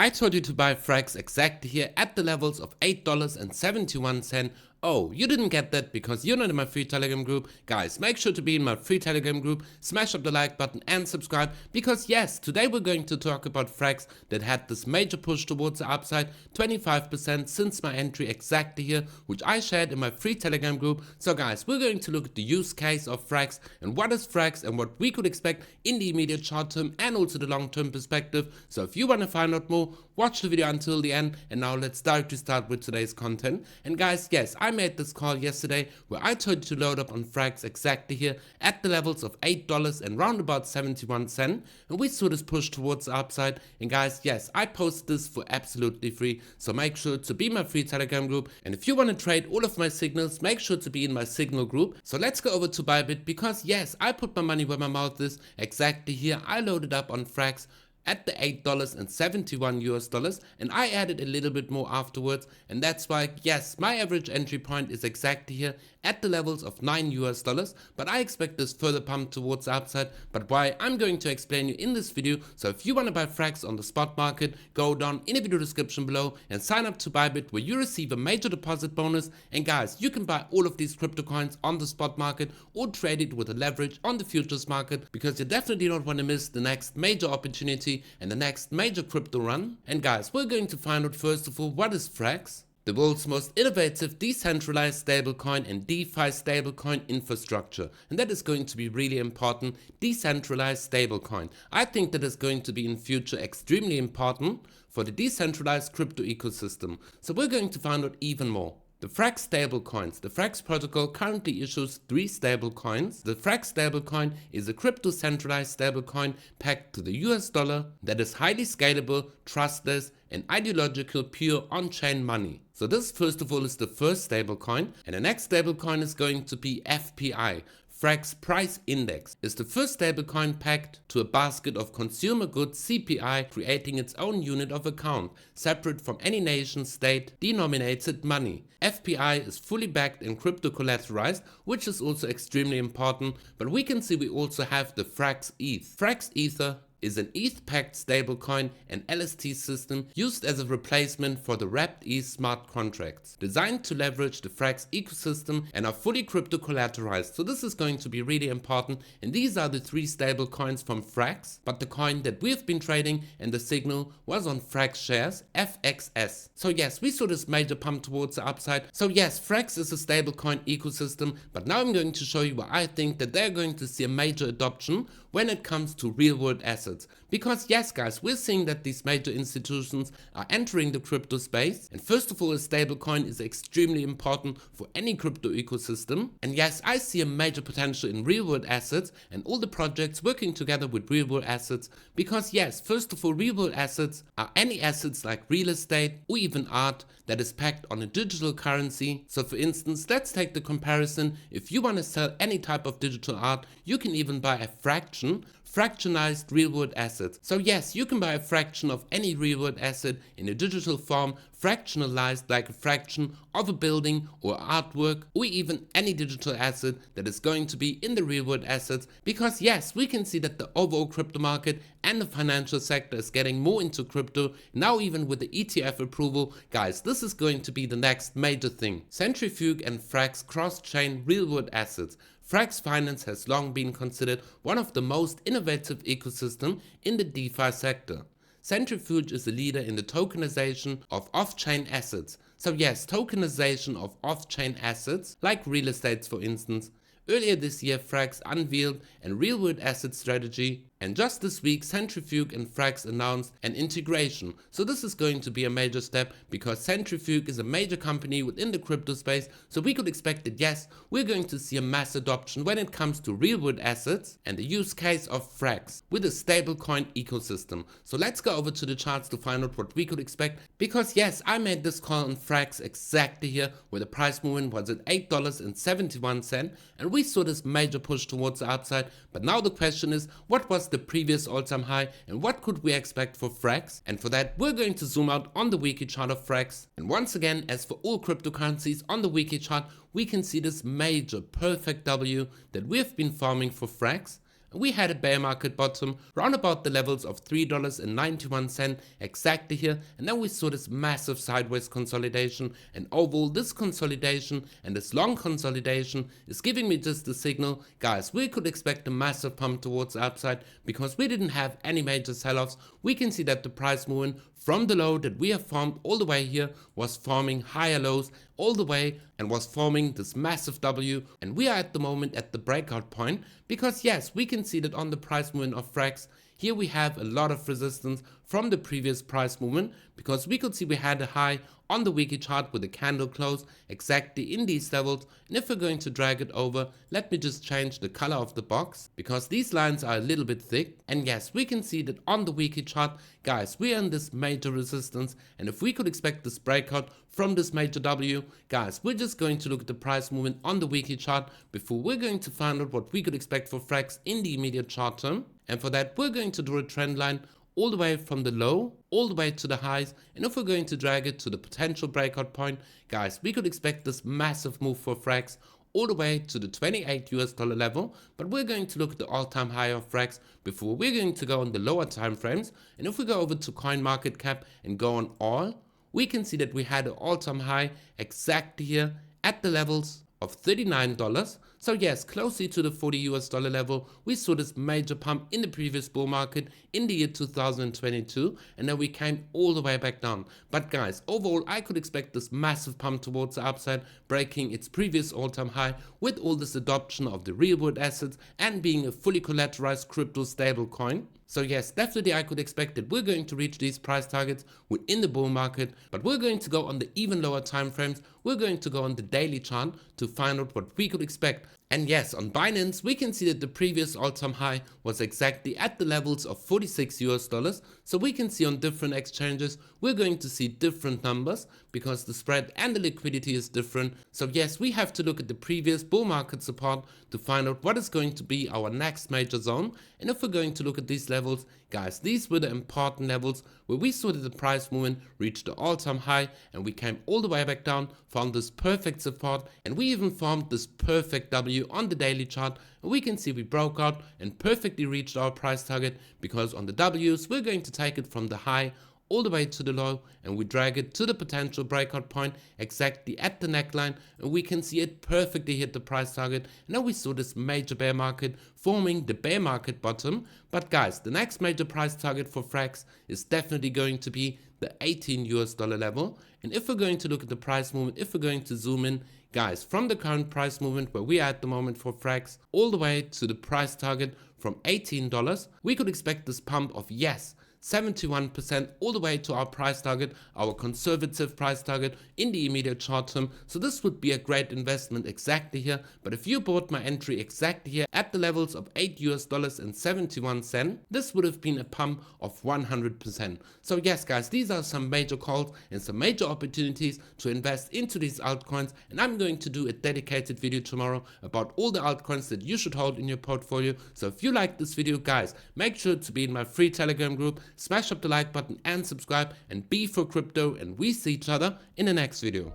I told you to buy Frax exactly here at the levels of $8.71. Oh, you didn't get that because you're not in my free Telegram group. Guys, make sure to be in my free Telegram group, smash up the like button and subscribe, because yes, today we're going to talk about Frax that had this major push towards the upside, 25% since my entry exactly here, which I shared in my free Telegram group. So guys, we're going to look at the use case of Frax and what is Frax and what we could expect in the immediate short term and also the long term perspective. So if you want to find out more, watch the video until the end. And now let's directly start with today's content. And guys, yes, I made this call yesterday where I told you to load up on Frax exactly here at the levels of $8 and round about 71 cents, and we saw this push towards the upside. And guys, yes, I post this for absolutely free, so make sure to be in my free Telegram group. And if you want to trade all of my signals, make sure to be in my signal group. So let's go over to Bybit, because yes, I put my money where my mouth is. Exactly here I loaded up on Frax at the $8.71 and I added a little bit more afterwards, and that's why yes, my average entry point is exactly here at the levels of $9, but I expect this further pump towards the upside. But why, I'm going to explain you in this video. So if you want to buy Frax on the spot market, go down in the video description below and sign up to Bybit, where you receive a major deposit bonus. And guys, you can buy all of these crypto coins on the spot market or trade it with a leverage on the futures market, because you definitely don't want to miss the next major opportunity and the next major crypto run. And guys, we're going to find out first of all, what is Frax? The world's most innovative decentralized stablecoin and DeFi stablecoin infrastructure. And that is going to be really important. Decentralized stablecoin. I think that is going to be in future extremely important for the decentralized crypto ecosystem. So we're going to find out even more. The Frax stablecoins. The Frax protocol currently issues 3 stablecoins. The Frax stablecoin is a crypto centralized stablecoin pegged to the US dollar that is highly scalable, trustless, and ideological pure on-chain money. So this first of all is the first stablecoin, and the next stablecoin is going to be FPI. Frax Price Index is the first stablecoin pegged to a basket of consumer goods CPI, creating its own unit of account, separate from any nation state denominated money. FPI is fully backed and crypto collateralized, which is also extremely important, but we can see we also have the Frax ETH. Frax Ether is an ETH-pegged stablecoin and LST system used as a replacement for the wrapped ETH smart contracts, designed to leverage the Frax ecosystem and are fully crypto collateralized. So this is going to be really important, and these are the 3 stablecoins from Frax, but the coin that we've been trading and the signal was on Frax shares, FXS. So yes, we saw this major pump towards the upside. So yes, Frax is a stablecoin ecosystem, but now I'm going to show you why I think that they're going to see a major adoption when it comes to real world assets. Because yes guys, we're seeing that these major institutions are entering the crypto space, and first of all, a stablecoin is extremely important for any crypto ecosystem. And yes, I see a major potential in real world assets and all the projects working together with real world assets, because yes, first of all, real world assets are any assets like real estate or even art that is pegged on a digital currency. So for instance, let's take the comparison. If you want to sell any type of digital art, you can even buy a fractionized real world assets. So yes, you can buy a fraction of any real world asset in a digital form, fractionalized like a fraction of a building or artwork, or even any digital asset that is going to be in the real world assets. Because yes, we can see that the overall crypto market and the financial sector is getting more into crypto now, even with the ETF approval. Guys, this is going to be the next major thing. Centrifuge and Frax cross-chain real world assets. Frax Finance has long been considered one of the most innovative ecosystems in the DeFi sector. Centrifuge is a leader in the tokenization of off-chain assets. So yes, tokenization of off-chain assets, like real estates for instance. Earlier this year, Frax unveiled a real-world asset strategy, and just this week, Centrifuge and Frax announced an integration. So this is going to be a major step, because Centrifuge is a major company within the crypto space, so we could expect that yes, we're going to see a mass adoption when it comes to real-world assets and the use case of Frax with a stablecoin ecosystem. So let's go over to the charts to find out what we could expect, because yes, I made this call on Frax exactly here where the price movement was at $8.71, and we saw this major push towards the upside. But now the question is, what was the previous all-time high and what could we expect for Frax? And for that, we're going to zoom out on the weekly chart of Frax. And once again, as for all cryptocurrencies on the weekly chart, we can see this major perfect W that we have been forming for Frax. We had a bear market bottom round about the levels of $3.91 exactly here, and then we saw this massive sideways consolidation, and overall this consolidation and this long consolidation is giving me just the signal, guys, we could expect a massive pump towards the upside because we didn't have any major sell-offs. We can see that the price movement from the low that we have formed all the way here was forming higher lows all the way and was forming this massive W, and we are at the moment at the breakout point because yes, we can see that on the price movement of Frax, here we have a lot of resistance from the previous price movement because we could see we had a high on the weekly chart with a candle close exactly in these levels. And if we're going to drag it over, let me just change the color of the box because these lines are a little bit thick. And yes, we can see that on the weekly chart, guys, we are in this major resistance, and if we could expect this breakout from this major W, guys, we're just going to look at the price movement on the weekly chart before we're going to find out what we could expect for Frax in the immediate short term. And for that, we're going to draw a trend line all the way from the low, all the way to the highs. And if we're going to drag it to the potential breakout point, guys, we could expect this massive move for Frax all the way to the $28 level. But we're going to look at the all-time high of Frax before we're going to go on the lower time frames. And if we go over to CoinMarketCap and go on all, we can see that we had an all-time high exactly here at the levels of $39. So yes, closely to the $40 level, we saw this major pump in the previous bull market in the year 2022, and then we came all the way back down. But guys, overall, I could expect this massive pump towards the upside, breaking its previous all-time high with all this adoption of the real-world assets and being a fully collateralized crypto stablecoin. So yes, definitely I could expect that we're going to reach these price targets within the bull market, but we're going to go on the even lower time frames. We're going to go on the daily chart to find out what we could expect. And yes, on Binance, we can see that the previous all-time high was exactly at the levels of $46. So we can see on different exchanges, we're going to see different numbers because the spread and the liquidity is different. So yes, we have to look at the previous bull market support to find out what is going to be our next major zone. And if we're going to look at these levels, guys, these were the important levels where we saw that the price movement reached the all-time high and we came all the way back down, found this perfect support, and we even formed this perfect W on the daily chart. And we can see we broke out and perfectly reached our price target because on the W's, we're going to take it from the high all the way to the low, and we drag it to the potential breakout point exactly at the neckline, and we can see it perfectly hit the price target. And now we saw this major bear market forming the bear market bottom. But guys, the next major price target for Frax is definitely going to be the $18 level. And if we're going to look at the price movement, if we're going to zoom in, guys, from the current price movement where we are at the moment for Frax all the way to the price target from $18, we could expect this pump of, yes, 71% all the way to our price target, our conservative price target in the immediate short term. So this would be a great investment exactly here. But if you bought my entry exactly here at the levels of $8.71, this would have been a pump of 100%. So yes, guys, these are some major calls and some major opportunities to invest into these altcoins. And I'm going to do a dedicated video tomorrow about all the altcoins that you should hold in your portfolio. So if you like this video, guys, make sure to be in my free Telegram group. Smash up the like button and subscribe, and be for crypto, and we see each other in the next video.